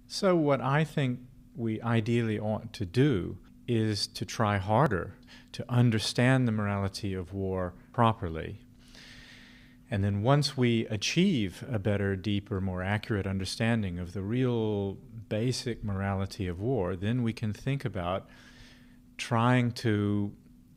So what I think we ideally ought to do is to try harder to understand the morality of war properly. And then once we achieve a better, deeper, more accurate understanding of the real basic morality of war, then we can think about trying to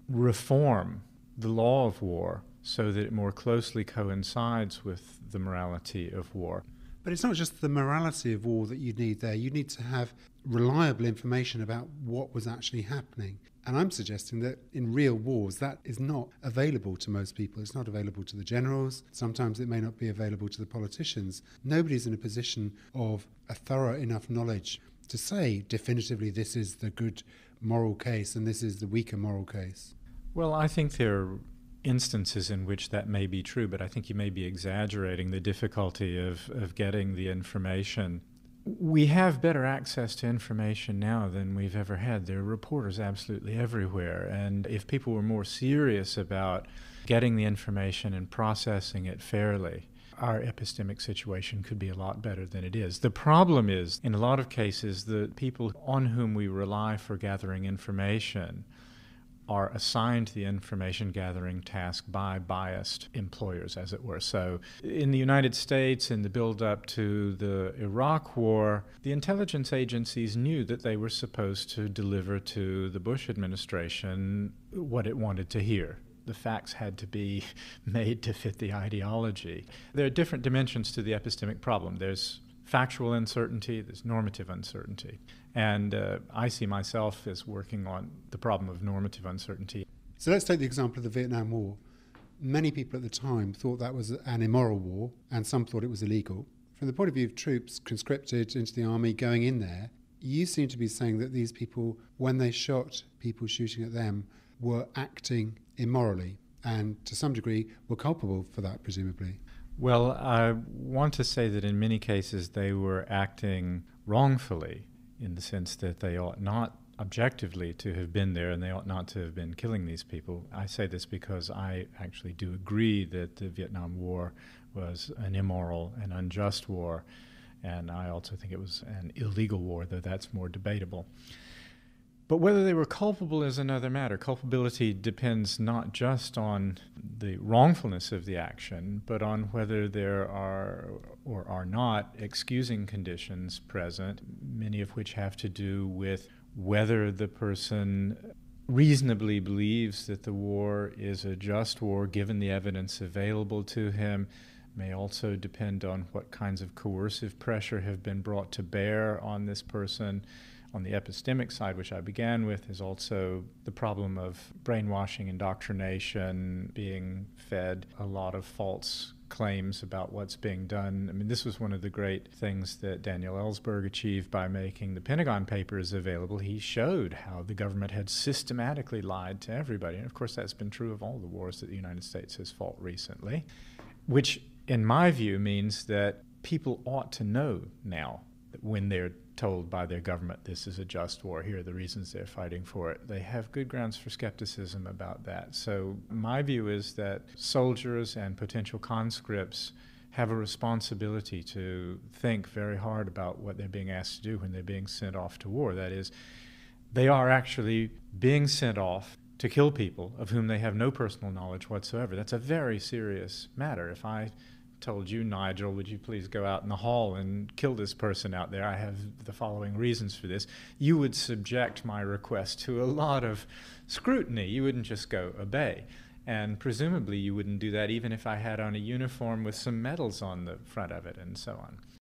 reform the law of war so that it more closely coincides with the morality of war. But it's not just the morality of war that you need there. You need to have reliable information about what was actually happening. And I'm suggesting that in real wars, that is not available to most people. It's not available to the generals. Sometimes it may not be available to the politicians. Nobody's in a position of a thorough enough knowledge to say definitively this is the good moral case and this is the weaker moral case. Well, I think there are instances in which that may be true, but I think you may be exaggerating the difficulty of getting the information. We have better access to information now than we've ever had. There are reporters absolutely everywhere, and if people were more serious about getting the information and processing it fairly, our epistemic situation could be a lot better than it is. The problem is, in a lot of cases, the people on whom we rely for gathering information are assigned the information gathering task by biased employers, as it were. So in the United States, in the build-up to the Iraq War, the intelligence agencies knew that they were supposed to deliver to the Bush administration what it wanted to hear. The facts had to be made to fit the ideology. There are different dimensions to the epistemic problem. There's factual uncertainty, there's normative uncertainty. And I see myself as working on the problem of normative uncertainty. So let's take the example of the Vietnam War. Many people at the time thought that was an immoral war, and some thought it was illegal. From the point of view of troops conscripted into the army going in there, you seem to be saying that these people, when they shot people shooting at them, were acting immorally and to some degree were culpable for that, presumably. Well, I want to say that in many cases they were acting wrongfully, in the sense that they ought not objectively to have been there and they ought not to have been killing these people. I say this because I actually do agree that the Vietnam War was an immoral and unjust war, and I also think it was an illegal war, though that's more debatable. But whether they were culpable is another matter. Culpability depends not just on the wrongfulness of the action, but on whether there are or are not excusing conditions present, many of which have to do with whether the person reasonably believes that the war is a just war given the evidence available to him. May also depend on what kinds of coercive pressure have been brought to bear on this person. On the epistemic side, which I began with, is also the problem of brainwashing, indoctrination, being fed a lot of false claims about what's being done. I mean, this was one of the great things that Daniel Ellsberg achieved by making the Pentagon Papers available. He showed how the government had systematically lied to everybody. And of course, that's been true of all the wars that the United States has fought recently, which, in my view, means that people ought to know now that when they're told by their government this is a just war, here are the reasons they're fighting for it, they have good grounds for skepticism about that. So my view is that soldiers and potential conscripts have a responsibility to think very hard about what they're being asked to do when they're being sent off to war. That is, they are actually being sent off to kill people of whom they have no personal knowledge whatsoever. That's a very serious matter. If I told you, Nigel, would you please go out in the hall and kill this person out there? I have the following reasons for this. You would subject my request to a lot of scrutiny. You wouldn't just go obey. And presumably you wouldn't do that even if I had on a uniform with some medals on the front of it and so on.